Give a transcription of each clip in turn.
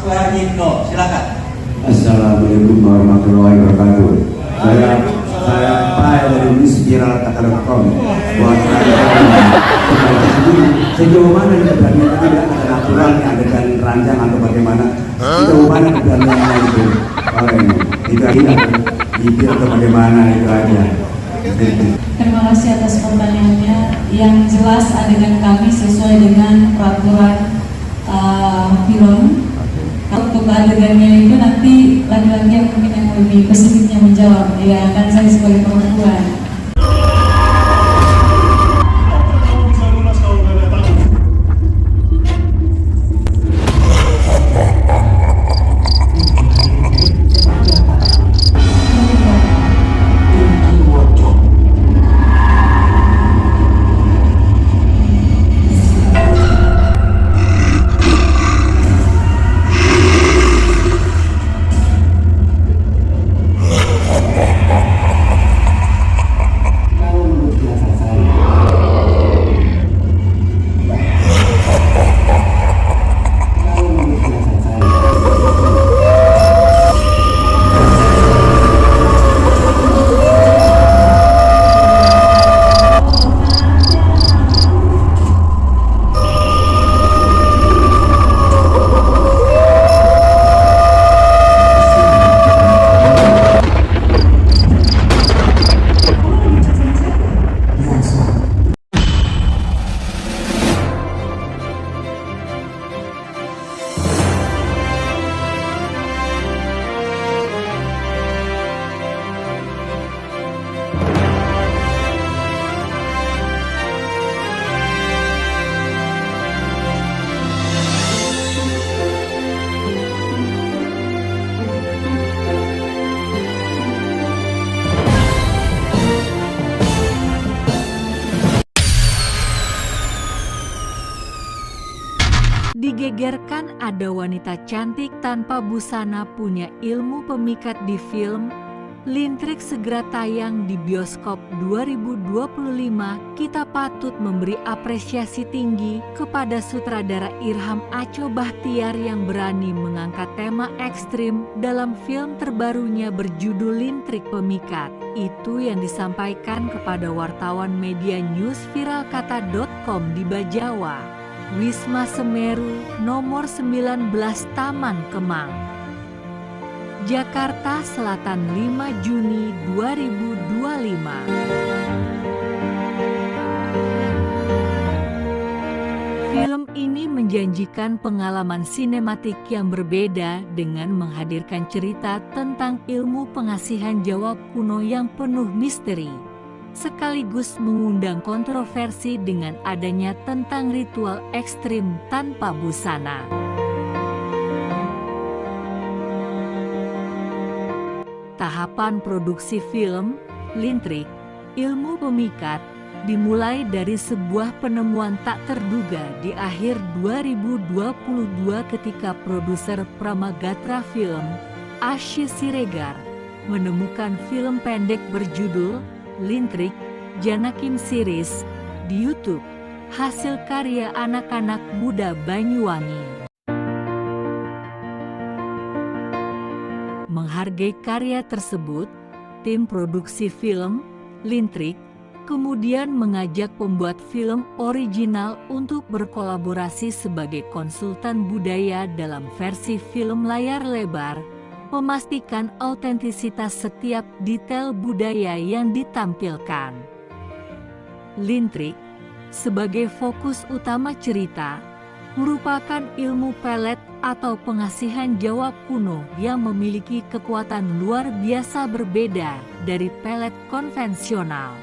Suhardindo, silakan. Assalamualaikum warahmatullahi wabarakatuh. Saya Pak dari Inspiral Takalom. Buat sejauh mana keberanian tidak ada aturannya, adegan ranjang atau bagaimana? Sejauh mana keberaniannya itu? Itu aja. Itu atau bagaimana itu aja. Terima kasih atas pertanyaannya. Yang jelas adegan kami sesuai dengan peraturan film. Untuk adegannya itu nanti laki-laki yang mungkin yang lebih spesifiknya menjawab, ya kan saya sebagai perempuan. Digegerkan ada wanita cantik tanpa busana punya ilmu pemikat di film. Lintrik segera tayang di bioskop 2025. Kita patut memberi apresiasi tinggi kepada sutradara Irham Acho Bahtiar yang berani mengangkat tema ekstrim dalam film terbarunya berjudul Lintrik Pemikat. Itu yang disampaikan kepada wartawan media news viralkata.com di Bajawa, Wisma Semeru, nomor 19 Taman Kemang, Jakarta Selatan 5 Juni 2025. Film ini menjanjikan pengalaman sinematik yang berbeda dengan menghadirkan cerita tentang ilmu pengasihan jawab kuno yang penuh misteri, sekaligus mengundang kontroversi dengan adanya tentang ritual ekstrim tanpa busana. Tahapan produksi film Lintrik, Ilmu Pemikat dimulai dari sebuah penemuan tak terduga di akhir 2022 ketika produser Pramagatra Film, Asy Siregar, menemukan film pendek berjudul Lintrik Janakim Series di YouTube, hasil karya anak-anak muda Banyuwangi. Menghargai karya tersebut, tim produksi film Lintrik kemudian mengajak pembuat film original untuk berkolaborasi sebagai konsultan budaya dalam versi film layar lebar, memastikan autentisitas setiap detail budaya yang ditampilkan. Lintrik, sebagai fokus utama cerita, merupakan ilmu pelet atau pengasihan jawab kuno yang memiliki kekuatan luar biasa berbeda dari pelet konvensional.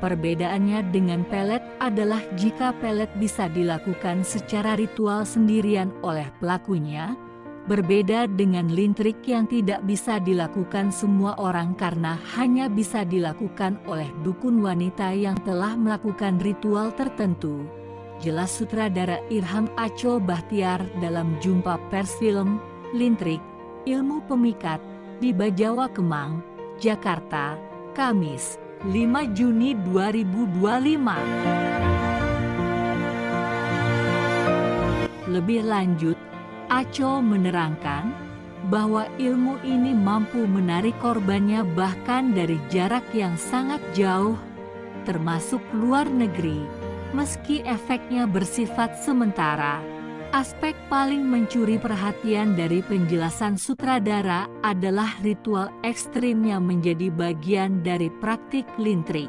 Perbedaannya dengan pelet adalah jika pelet bisa dilakukan secara ritual sendirian oleh pelakunya, berbeda dengan lintrik yang tidak bisa dilakukan semua orang karena hanya bisa dilakukan oleh dukun wanita yang telah melakukan ritual tertentu. Jelas sutradara Irham Acho Bahtiar dalam jumpa pers film Lintrik, Ilmu Pemikat di Bajawa Kemang, Jakarta, Kamis 5 Juni 2025. lebih lanjut, Aco menerangkan bahwa ilmu ini mampu menarik korbannya bahkan dari jarak yang sangat jauh, termasuk luar negeri, meski efeknya bersifat sementara. Aspek paling mencuri perhatian dari penjelasan sutradara adalah ritual ekstrim yang menjadi bagian dari praktik lintrik.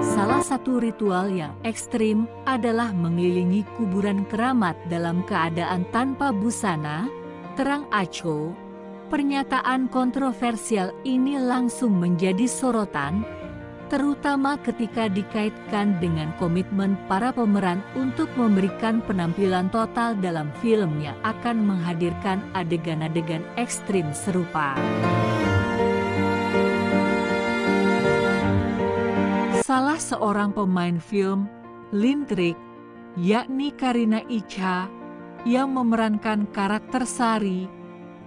Salah satu ritual yang ekstrim adalah mengelilingi kuburan keramat dalam keadaan tanpa busana, terang Aco. Pernyataan kontroversial ini langsung menjadi sorotan, terutama ketika dikaitkan dengan komitmen para pemeran untuk memberikan penampilan total dalam film yang akan menghadirkan adegan-adegan ekstrim serupa. Salah seorang pemain film Lintrik, yakni Karina Icha, yang memerankan karakter Sari,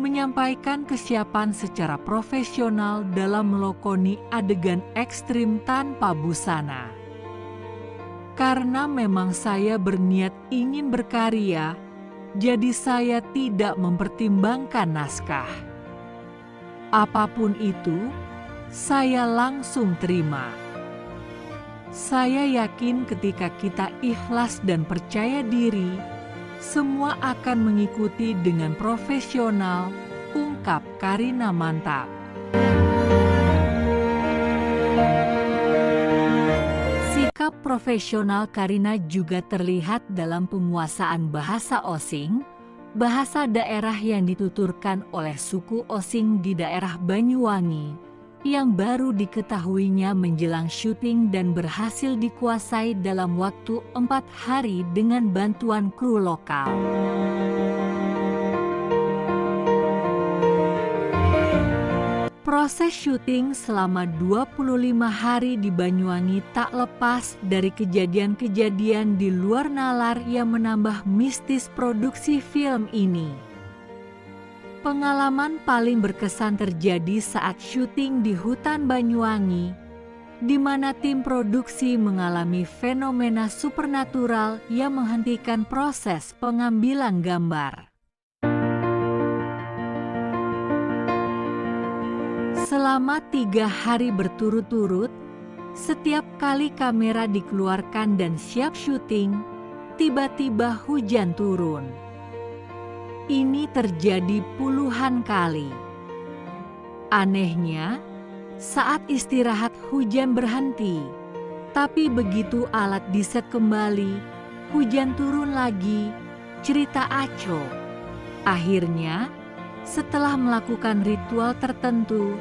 menyampaikan kesiapan secara profesional dalam melakoni adegan ekstrim tanpa busana. Karena memang saya berniat ingin berkarya, jadi saya tidak mempertimbangkan naskah. Apapun itu, saya langsung terima. Saya yakin ketika kita ikhlas dan percaya diri, semua akan mengikuti dengan profesional, ungkap Karina mantap. Sikap profesional Karina juga terlihat dalam penguasaan bahasa Osing, bahasa daerah yang dituturkan oleh suku Osing di daerah Banyuwangi, yang baru diketahuinya menjelang syuting dan berhasil dikuasai dalam waktu 4 hari dengan bantuan kru lokal. Proses syuting selama 25 hari di Banyuwangi tak lepas dari kejadian-kejadian di luar nalar yang menambah mistis produksi film ini. Pengalaman paling berkesan terjadi saat syuting di hutan Banyuwangi, di mana tim produksi mengalami fenomena supernatural yang menghentikan proses pengambilan gambar. Selama 3 hari berturut-turut, setiap kali kamera dikeluarkan dan siap syuting, tiba-tiba hujan turun. Ini terjadi puluhan kali. Anehnya, saat istirahat hujan berhenti, tapi begitu alat diset kembali, hujan turun lagi, cerita Aco. Akhirnya, setelah melakukan ritual tertentu,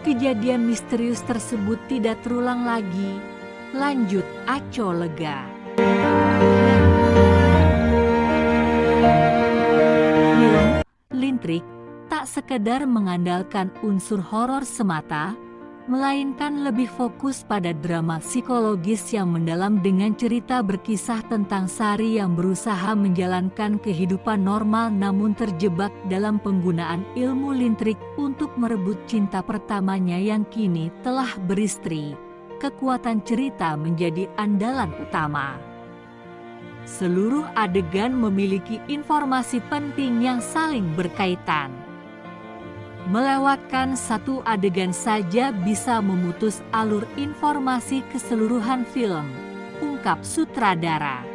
kejadian misterius tersebut tidak terulang lagi, lanjut Aco lega. Lintrik tak sekedar mengandalkan unsur horor semata, melainkan lebih fokus pada drama psikologis yang mendalam dengan cerita berkisah tentang Sari yang berusaha menjalankan kehidupan normal namun terjebak dalam penggunaan ilmu lintrik untuk merebut cinta pertamanya yang kini telah beristri. Kekuatan cerita menjadi andalan utama. Seluruh adegan memiliki informasi penting yang saling berkaitan. Melewatkan satu adegan saja bisa memutus alur informasi keseluruhan film, ungkap sutradara.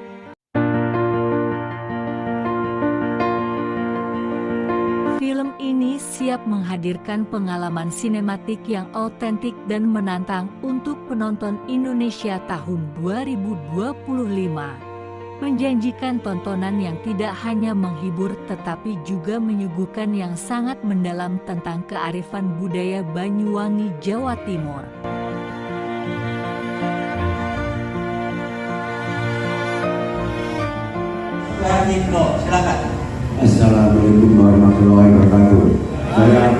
Film ini siap menghadirkan pengalaman sinematik yang autentik dan menantang untuk penonton Indonesia tahun 2025. Menjanjikan tontonan yang tidak hanya menghibur tetapi juga menyuguhkan yang sangat mendalam tentang kearifan budaya Banyuwangi, Jawa Timur. Silakan. Assalamualaikum warahmatullahi wabarakatuh. Saya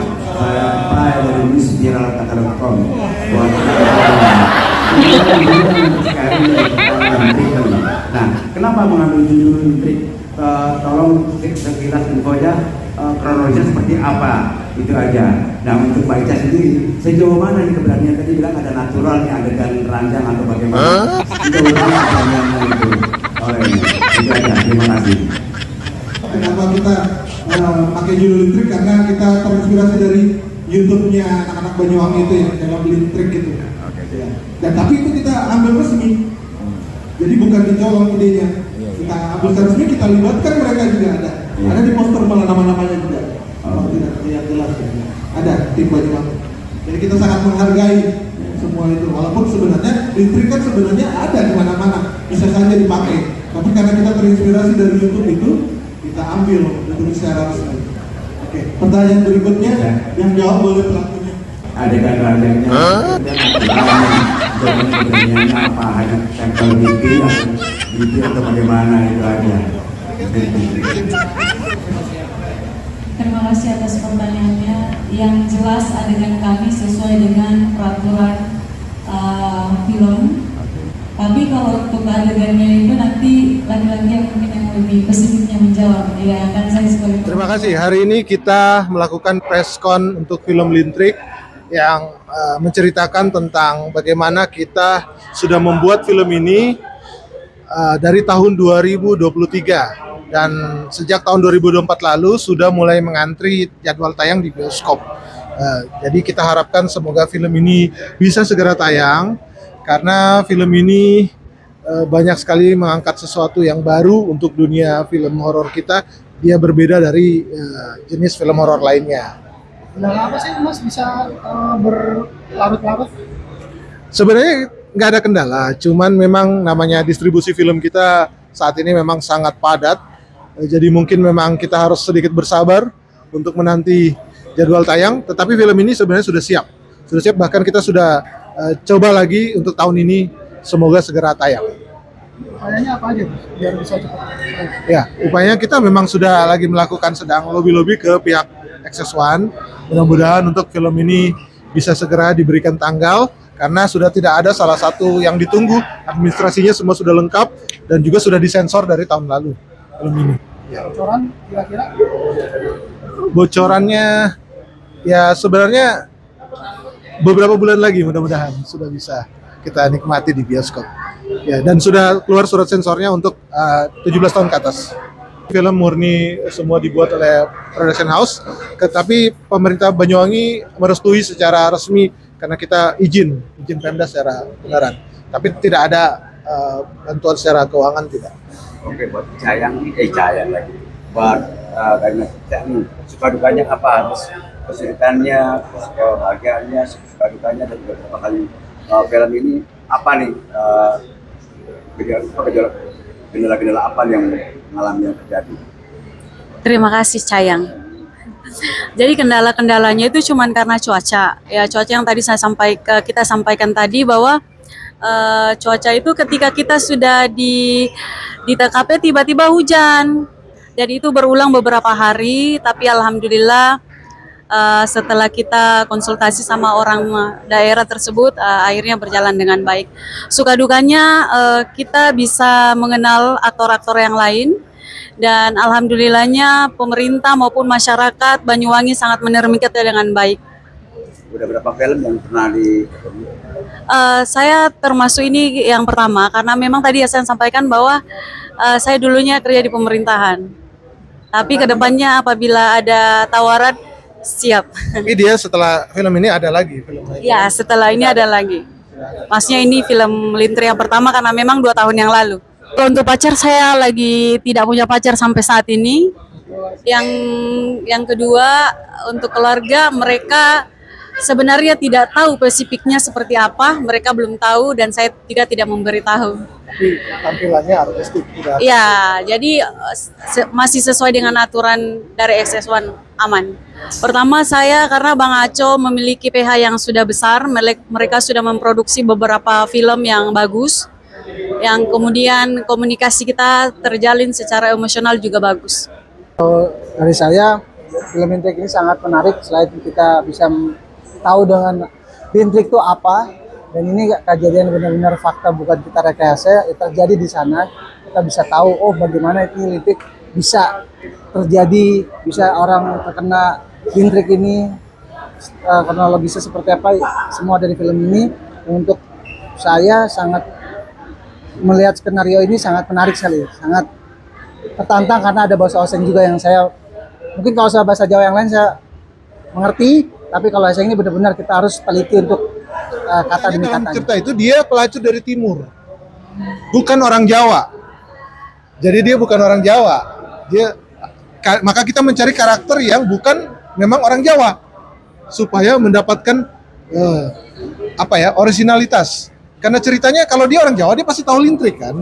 Pak dari Mispiral.com. Nah, kenapa mengambil judul lintrik? Tolong sekilas infonya, kronologisnya seperti apa? Itu aja. Nah untuk Pak Ica sendiri, sejauh mana nih keberanian tadi bilang ada natural nih adegan ranjang atau bagaimana? Sejauh mana keberaniannya itu? Oh ini, itu aja. Terima kasih. Kenapa kita pakai judul Lintrik? Karena kita terinspirasi dari YouTube-nya anak-anak Banyuwangi itu ya, dalam Lintrik gitu. Ya. Dan tapi itu kita ambil resmi. Jadi bukan dicolong idenya. Kita ambil resmi, kita libatkan mereka juga ada. Ada di poster malah nama-namanya juga. Kalau tidak terlihat jelas ya. Ada tim Banyuwangi. Jadi kita sangat menghargai semua itu. Walaupun sebenarnya Lintrik kan sebenarnya ada di mana-mana, bisa saja dipakai. Tapi karena kita terinspirasi dari YouTube itu, kita ambil untuk secara resmi. Oke, pertanyaan berikutnya yang jawab boleh pelakunya. Adegan ranjangnya, keberaniannya apa? Hanya tempel bibir atau bagaimana itu aja. Terima kasih atas pertanyaannya. Yang jelas adegan kami sesuai dengan peraturan film. Tapi kalau untuk adegannya itu nanti laki-laki yang mungkin yang lebih spesifiknya menjawab. Ya, akan saya sebagai. Terima kasih. Hari ini kita melakukan press con untuk film Lintrik yang menceritakan tentang bagaimana kita sudah membuat film ini dari tahun 2023 dan sejak tahun 2024 lalu sudah mulai mengantri jadwal tayang di bioskop. Jadi kita harapkan semoga film ini bisa segera tayang karena film ini banyak sekali mengangkat sesuatu yang baru untuk dunia film horor kita. Dia berbeda dari jenis film horor lainnya. Nah, apa sih Mas bisa berlarut-larut? Sebenarnya nggak ada kendala, cuman memang namanya distribusi film kita saat ini memang sangat padat. Jadi mungkin memang kita harus sedikit bersabar untuk menanti jadwal tayang. Tetapi film ini sebenarnya sudah siap, bahkan kita sudah coba lagi untuk tahun ini, semoga segera tayang. Upayanya apa aja biar bisa cepat? Ya, upayanya kita memang sudah lagi melakukan sedang lobby-lobby ke pihak XS1. Mudah-mudahan untuk film ini bisa segera diberikan tanggal karena sudah tidak ada salah satu yang ditunggu. Administrasinya semua sudah lengkap dan juga sudah disensor dari tahun lalu film ini. Ya. Bocoran kira-kira? Bocorannya ya sebenarnya beberapa bulan lagi mudah-mudahan sudah bisa kita nikmati di bioskop. Ya, dan sudah keluar surat sensornya untuk 17 tahun ke atas. Film murni semua dibuat oleh Production House, tetapi pemerintah Banyuwangi merestui secara resmi karena kita izin Pemda secara benaran. Tapi tidak ada bantuan secara keuangan, tidak. Oke, buat Cayang lagi. Buat suka dukanya apa? Kesulitannya, kebahagiaannya, suka dukanya dan beberapa kali film ini apa nih? Kendala-kendala apa yang mengalami yang terjadi? Terima kasih Cayang. Jadi kendala-kendalanya itu cuma karena cuaca. Ya cuaca yang tadi kita sampaikan tadi bahwa cuaca itu ketika kita sudah di TKP tiba-tiba hujan. Jadi itu berulang beberapa hari, tapi alhamdulillah setelah kita konsultasi sama orang daerah tersebut, akhirnya berjalan dengan baik. Suka dukanya kita bisa mengenal aktor-aktor yang lain, dan alhamdulillahnya pemerintah maupun masyarakat Banyuwangi sangat menerima kita dengan baik. Udah berapa film yang pernah di? Saya termasuk ini yang pertama, karena memang tadi saya sampaikan bahwa saya dulunya kerja di pemerintahan. Tapi kedepannya apabila ada tawaran, siap. Tapi dia setelah film ini ada lagi film lain. Ya, setelah ini ada lagi. Maksudnya ini film Lintrik yang pertama karena memang 2 tahun yang lalu. Kalau untuk pacar, saya lagi tidak punya pacar sampai saat ini. Yang kedua, untuk keluarga, mereka sebenarnya tidak tahu spesifiknya seperti apa. Mereka belum tahu dan saya tidak memberitahu. Tapi tampilannya artistik tidak. Ya, jadi masih sesuai dengan aturan dari XS1 aman. Pertama saya karena Bang Aco memiliki PH yang sudah besar, mereka sudah memproduksi beberapa film yang bagus, yang kemudian komunikasi kita terjalin secara emosional juga bagus. Dari saya, film Lintrik ini sangat menarik selain kita bisa tahu dengan Lintrik itu apa, dan ini kejadian benar-benar fakta, bukan kita rekayasa, terjadi di sana. Kita bisa tahu, oh bagaimana itu Lintrik bisa terjadi, bisa orang terkena Lintrik ini kronologisnya seperti apa, semua dari film ini. Untuk saya sangat melihat skenario ini sangat menarik sekali, sangat tertantang karena ada bahasa osing juga yang saya mungkin kalau saya bahasa Jawa yang lain saya mengerti, tapi kalau osing ini benar-benar kita harus teliti untuk kata demi dalam kata. cerita itu dia pelacur dari timur, bukan orang Jawa. Jadi dia bukan orang Jawa. Maka kita mencari karakter yang bukan memang orang Jawa supaya mendapatkan originalitas. Karena ceritanya kalau dia orang Jawa dia pasti tahu lintrik kan.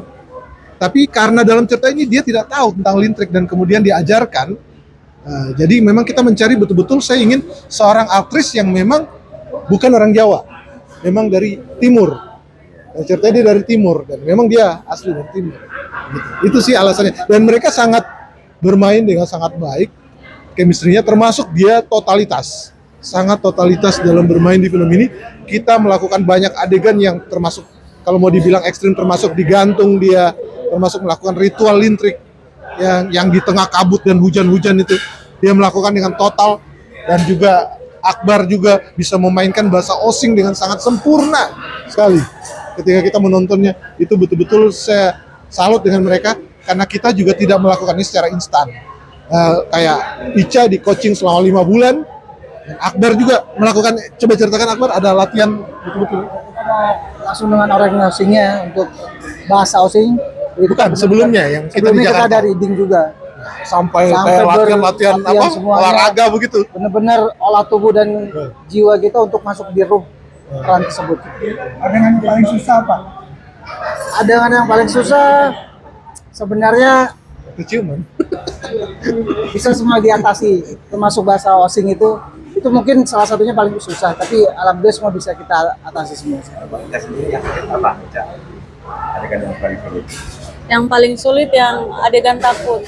Tapi karena dalam cerita ini dia tidak tahu tentang lintrik dan kemudian diajarkan. Jadi memang kita mencari betul-betul, saya ingin seorang aktris yang memang bukan orang Jawa, memang dari timur. Dan ceritanya dia dari timur dan memang dia asli dari timur. Gitu. Itu sih alasannya. Dan mereka sangat bermain dengan sangat baik. Chemistry-nya termasuk dia totalitas. Sangat totalitas dalam bermain di film ini. Kita melakukan banyak adegan yang termasuk kalau mau dibilang ekstrim, termasuk digantung dia, termasuk melakukan ritual lintrik yang di tengah kabut dan hujan-hujan itu dia melakukan dengan total. Dan juga Akbar juga bisa memainkan bahasa osing dengan sangat sempurna sekali. Ketika kita menontonnya itu betul-betul saya salut dengan mereka karena kita juga tidak melakukan ini secara instan. Kayak Ica di coaching selama 5 bulan. Dan Akbar juga melakukan, coba ceritakan Akbar, ada latihan betul-betul. Langsung dengan orang osingnya untuk bahasa osing. Bukan, sebelumnya yang kita di sebelumnya kita Jakarta. ada reading juga. Sampai kayak latihan semuanya. olahraga begitu. Benar-benar olah tubuh dan jiwa kita untuk masuk di ruh peran tersebut. Adegan yang paling susah apa? Adegan yang paling susah sebenarnya Keciuman. bisa semua diatasi, termasuk bahasa osing itu mungkin salah satunya paling susah, tapi alhamdulillah semua bisa kita atasi semua. Kita sendiri yang apa? Adegan yang paling sulit. Yang paling sulit yang adegan takut.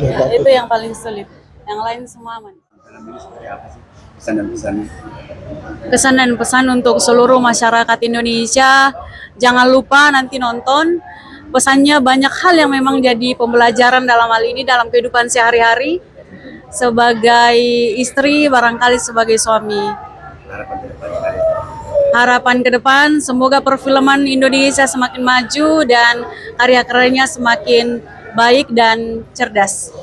Ya, itu yang paling sulit. Yang lain semua aman. Film ini seperti apa sih? Pesan dan pesannya. Kesan dan pesan untuk seluruh masyarakat Indonesia, jangan lupa nanti nonton. Pesannya banyak hal yang memang jadi pembelajaran dalam hal ini dalam kehidupan sehari-hari sebagai istri, barangkali sebagai suami. Harapan ke depan. Harapan ke depan semoga perfilman Indonesia semakin maju dan karya-karyanya semakin baik dan cerdas.